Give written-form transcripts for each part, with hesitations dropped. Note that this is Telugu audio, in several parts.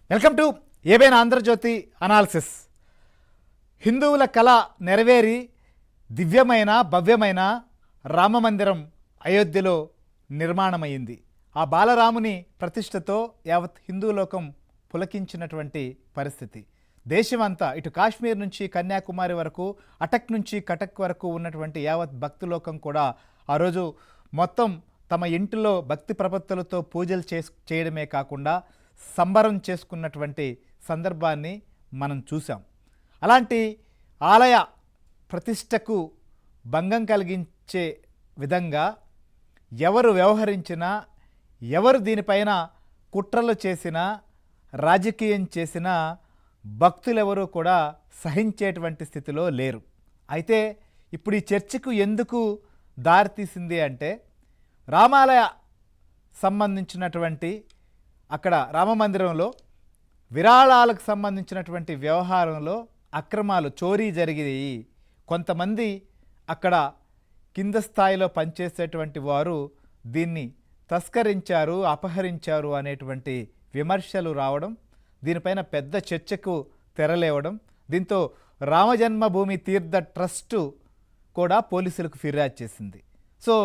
Welcome to ABN Andhrajyothi analysis. హిందువుల కళ నెరవేరి దివ్యమైన భవ్యమైన రామమందిరం అయోధ్యలో నిర్మాణమైంది. ఆ బాలరాముని ప్రతిష్టతో యావత్ హిందూలోకం పులకించినటువంటి పరిస్థితి. దేశమంతా ఇటు కాశ్మీర్ నుంచి కన్యాకుమారి వరకు, అటక్ నుంచి కటక్ వరకు ఉన్నటువంటి యావత్ భక్తులోకం కూడా ఆ రోజు మొత్తం తమ ఇంటిలో భక్తి ప్రపత్తులతో పూజలు చేయడమే కాకుండా సంబరం చేసుకున్నటువంటి సందర్భాన్ని మనం చూసాం. అలాంటి ఆలయ ప్రతిష్టకు భంగం కలిగించే విధంగా ఎవరు వ్యవహరించినా, ఎవరు దీనిపైన కుట్రలు చేసినా, రాజకీయం చేసినా భక్తులెవరూ కూడా సహించేటువంటి స్థితిలో లేరు. అయితే ఇప్పుడు ఈ చర్చకు ఎందుకు దారితీసింది అంటే, రామాలయ సంబంధించినటువంటి అక్కడ రామమందిరంలో విరాళాలకు సంబంధించినటువంటి వ్యవహారంలో అక్రమాలు, చోరీ జరిగాయి. కొంతమంది అక్కడ కింద స్థాయిలో పనిచేసేటువంటి వారు దీన్ని తస్కరించారు, అపహరించారు అనేటువంటి విమర్శలు రావడం, దీనిపైన పెద్ద చర్చకు తెరలేవడం, దీంతో రామజన్మభూమి తీర్థ ట్రస్టు కూడా పోలీసులకు ఫిర్యాదు చేసింది. సో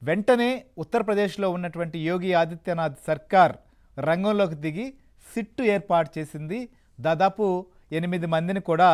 వెంటనే ఉత్తరప్రదేశ్లో ఉన్నటువంటి యోగి ఆదిత్యనాథ్ సర్కార్ రంగంలోకి దిగి సిట్టు ఏర్పాటు చేసింది. దాదాపు 8 మందిని కూడా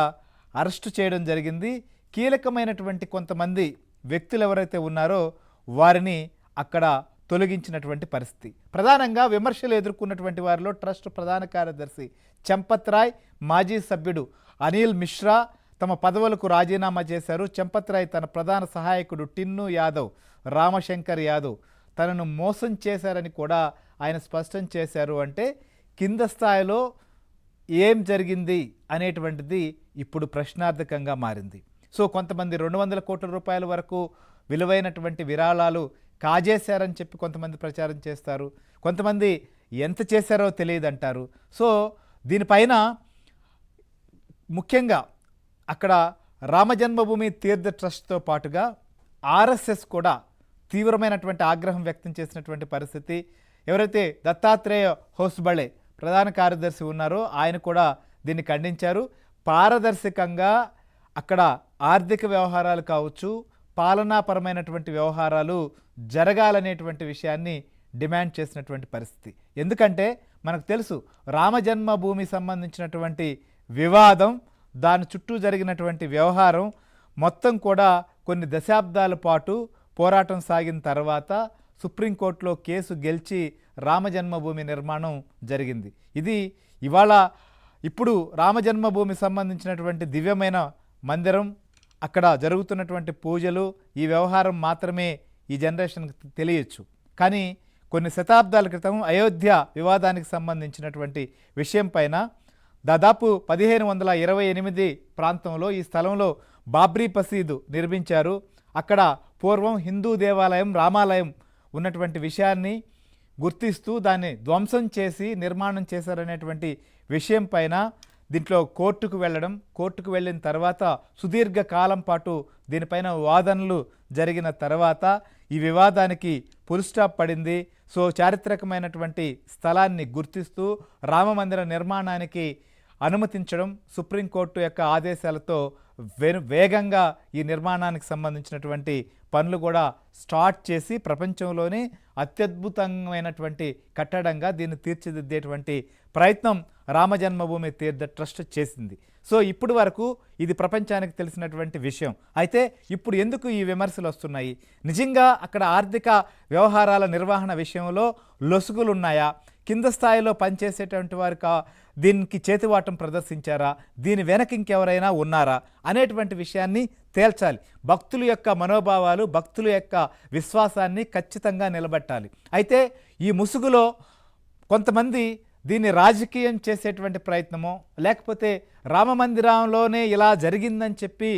అరెస్టు చేయడం జరిగింది. కీలకమైనటువంటి కొంతమంది వ్యక్తులు ఎవరైతే ఉన్నారో వారిని అక్కడ తొలగించినటువంటి పరిస్థితి. ప్రధానంగా విమర్శలు ఎదుర్కొన్నటువంటి వారిలో ట్రస్ట్ ప్రధాన కార్యదర్శి చంపత్ రాయ్, మాజీ సభ్యుడు అనిల్ మిశ్రా తమ పదవులకు రాజీనామా చేశారు. చంపత్ రాయ్ తన ప్రధాన సహాయకుడు టిన్ను యాదవ్, రామశంకర్ యాదవ్ తనను మోసం చేశారని కూడా ఆయన స్పష్టం చేశారు. అంటే కింద స్థాయిలో ఏం జరిగింది అనేటువంటిది ఇప్పుడు ప్రశ్నార్థకంగా మారింది. సో కొంతమంది 200 కోట్ల రూపాయల వరకు విలువైనటువంటి విరాళాలు కాజేశారని చెప్పి కొంతమంది ప్రచారం చేస్తారు, కొంతమంది ఎంత చేశారో తెలియదంటారు. సో దీనిపైన ముఖ్యంగా అక్కడ రామజన్మభూమి తీర్థ ట్రస్ట్తో పాటుగా ఆర్ఎస్ఎస్ కూడా తీవ్రమైనటువంటి ఆగ్రహం వ్యక్తం చేసినటువంటి పరిస్థితి. ఎవరైతే దత్తాత్రేయ హోస్బళే ప్రధాన కార్యదర్శి ఉన్నారో ఆయన కూడా దీన్ని ఖండించారు. పారదర్శకంగా అక్కడ ఆర్థిక వ్యవహారాలు కావచ్చు, పాలనాపరమైనటువంటి వ్యవహారాలు జరగాలనేటువంటి విషయాన్ని డిమాండ్ చేసినటువంటి పరిస్థితి. ఎందుకంటే మనకు తెలుసు రామజన్మభూమి సంబంధించినటువంటి వివాదం, దాని చుట్టూ జరిగినటువంటి వ్యవహారం మొత్తం కూడా కొన్ని దశాబ్దాల పాటు పోరాటం సాగిన తర్వాత సుప్రీంకోర్టులో కేసు గెలిచి రామజన్మభూమి నిర్మాణం జరిగింది. ఇది ఇవాళ ఇప్పుడు రామజన్మభూమి సంబంధించినటువంటి దివ్యమైన మందిరం, అక్కడ జరుగుతున్నటువంటి పూజలు, ఈ వ్యవహారం మాత్రమే ఈ జనరేషన్కి తెలియచ్చు. కానీ కొన్ని శతాబ్దాల క్రితం అయోధ్య వివాదానికి సంబంధించినటువంటి విషయం పైన దాదాపు 1528 ప్రాంతంలో ఈ స్థలంలో బాబ్రీ మసీదు నిర్మించారు. అక్కడ పూర్వం హిందూ దేవాలయం, రామాలయం ఉన్నటువంటి విషయాన్ని గుర్తిస్తూ దాన్ని ధ్వంసం చేసి నిర్మాణం చేశారనేటువంటి విషయం పైన దీంట్లో కోర్టుకు వెళ్ళిన తర్వాత సుదీర్ఘ కాలం పాటు దీనిపైన వాదనలు జరిగిన తర్వాత ఈ వివాదానికి ఫుల్ స్టాప్ పడింది. సో చారిత్రకమైనటువంటి స్థలాన్ని గుర్తిస్తూ రామమందిర నిర్మాణానికి అనుమతించడం, సుప్రీంకోర్టు యొక్క ఆదేశాలతో వేగంగా ఈ నిర్మాణానికి సంబంధించినటువంటి పనులు కూడా స్టార్ట్ చేసి ప్రపంచంలోనే అత్యద్భుతమైనటువంటి కట్టడంగా దీన్ని తీర్చిదిద్దేటువంటి ప్రయత్నం రామజన్మభూమి తీర్థ ట్రస్ట్ చేసింది. సో ఇప్పటి వరకు ఇది ప్రపంచానికి తెలిసినటువంటి విషయం. అయితే ఇప్పుడు ఎందుకు ఈ విమర్శలు వస్తున్నాయి? నిజంగా అక్కడ ఆర్థిక వ్యవహారాల నిర్వహణ విషయంలో లొసుగులు ఉన్నాయా? కింద స్థాయిలో పనిచేసేటువంటి వారు దీనికి చేతివాటం ప్రదర్శించారా? దీని వెనక ఇంకెవరైనా ఉన్నారా అనేటువంటి విషయాన్ని తేల్చాలి. భక్తుల యొక్క మనోభావాలు, భక్తుల యొక్క విశ్వాసాన్ని ఖచ్చితంగా నిలబెట్టాలి. అయితే ఈ ముసుగులో కొంతమంది దీన్ని రాజకీయం చేసేటువంటి ప్రయత్నమో, లేకపోతే రామమందిరంలోనే ఇలా జరిగిందని చెప్పి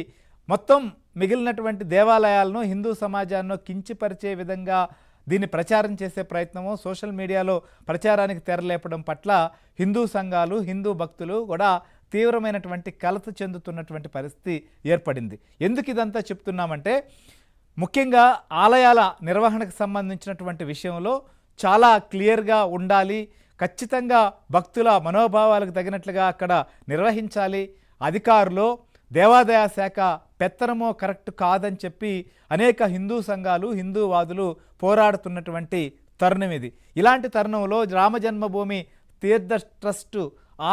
మొత్తం మిగిలినటువంటి దేవాలయాలను, హిందూ సమాజాన్ని కించపరిచే విధంగా దీన్ని ప్రచారం చేసే ప్రయత్నమో, సోషల్ మీడియాలో ప్రచారానికి తెరలేపడం పట్ల హిందూ సంఘాలు, హిందూ భక్తులు కూడా తీవ్రమైనటువంటి కలత చెందుతున్నటువంటి పరిస్థితి ఏర్పడింది. ఎందుకు ఇదంతా చెప్తున్నామంటే, ముఖ్యంగా ఆలయాల నిర్వహణకు సంబంధించినటువంటి విషయంలో చాలా క్లియర్గా ఉండాలి. ఖచ్చితంగా భక్తుల మనోభావాలకు తగినట్లుగా అక్కడ నిర్వహించాలి. అధికారులు దేవాదాయ శాఖ పెత్తనమో కరెక్ట్ కాదని చెప్పి అనేక హిందూ సంఘాలు హిందూవాదులు పోరాడుతున్నటువంటి తరుణం ఇది. ఇలాంటి తరుణంలో రామజన్మభూమి తీర్థ ట్రస్టు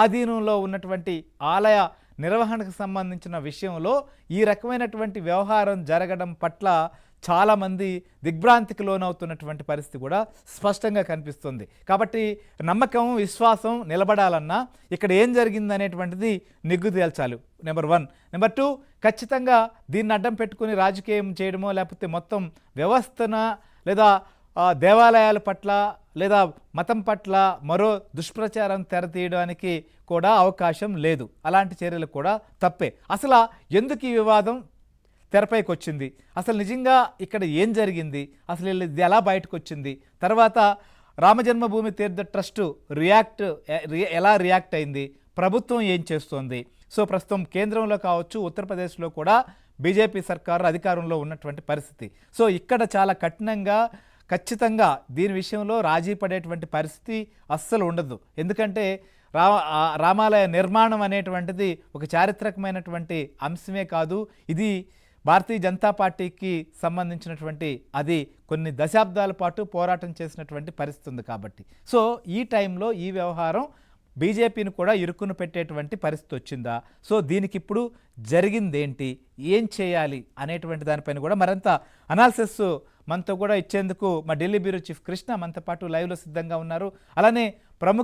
ఆధీనంలో ఉన్నటువంటి ఆలయ నిర్వహణకు సంబంధించిన విషయంలో ఈ రకమైనటువంటి వ్యవహారం జరగడం పట్ల చాలామంది దిగ్భ్రాంతికి లోనవుతున్నటువంటి పరిస్థితి కూడా స్పష్టంగా కనిపిస్తుంది. కాబట్టి నమ్మకం విశ్వాసం నిలబడాలన్నా ఇక్కడ ఏం జరిగింది అనేటువంటిది నిగ్గు తేల్చాలి. నెంబర్ 1. నెంబర్ 2, ఖచ్చితంగా దీన్ని అడ్డం పెట్టుకుని రాజకీయం చేయడమో లేకపోతే మొత్తం వ్యవస్థన లేదా దేవాలయాల పట్ల లేదా మతం పట్ల మరో దుష్ప్రచారం తెరతీయడానికి కూడా అవకాశం లేదు. అలాంటి చర్యలు కూడా తప్పే. అసలు ఎందుకు ఈ వివాదం తెరపైకి వచ్చింది, అసలు నిజంగా ఇక్కడ ఏం జరిగింది, అసలు ఇది ఎలా బయటకు వచ్చింది, తర్వాత రామజన్మభూమి తీర్థ ట్రస్టు ఎలా రియాక్ట్ అయింది, ప్రభుత్వం ఏం చేస్తోంది. సో ప్రస్తుతం కేంద్రంలో కావచ్చు ఉత్తరప్రదేశ్లో కూడా బీజేపీ సర్కారు అధికారంలో ఉన్నటువంటి పరిస్థితి. సో ఇక్కడ చాలా కఠినంగా ఖచ్చితంగా దీని విషయంలో రాజీ పడేటువంటి పరిస్థితి అస్సలు ఉండదు. ఎందుకంటే రామాలయ నిర్మాణం అనేటువంటిది ఒక చారిత్రకమైనటువంటి అంశమే కాదు, ఇది భారతీయ జనతా పార్టీకి సంబంధించినటువంటి అది కొన్ని దశాబ్దాల పాటు పోరాటం చేసినటువంటి పరిస్థితి ఉంది. కాబట్టి సో ఈ టైంలో ఈ వ్యవహారం బీజేపీని కూడా ఇరుకును పెట్టేటువంటి పరిస్థితి వచ్చిందా, సో దీనికి ఇప్పుడు జరిగిందేంటి, ఏం చేయాలి అనేటువంటి దానిపైన కూడా మరింత అనాలిసిస్ మనతో కూడా ఇచ్చేందుకు మా ఢిల్లీ బ్యూరో చీఫ్ కృష్ణ మనతో పాటు లైవ్లో సిద్ధంగా ఉన్నారు. అలానే ప్రముఖ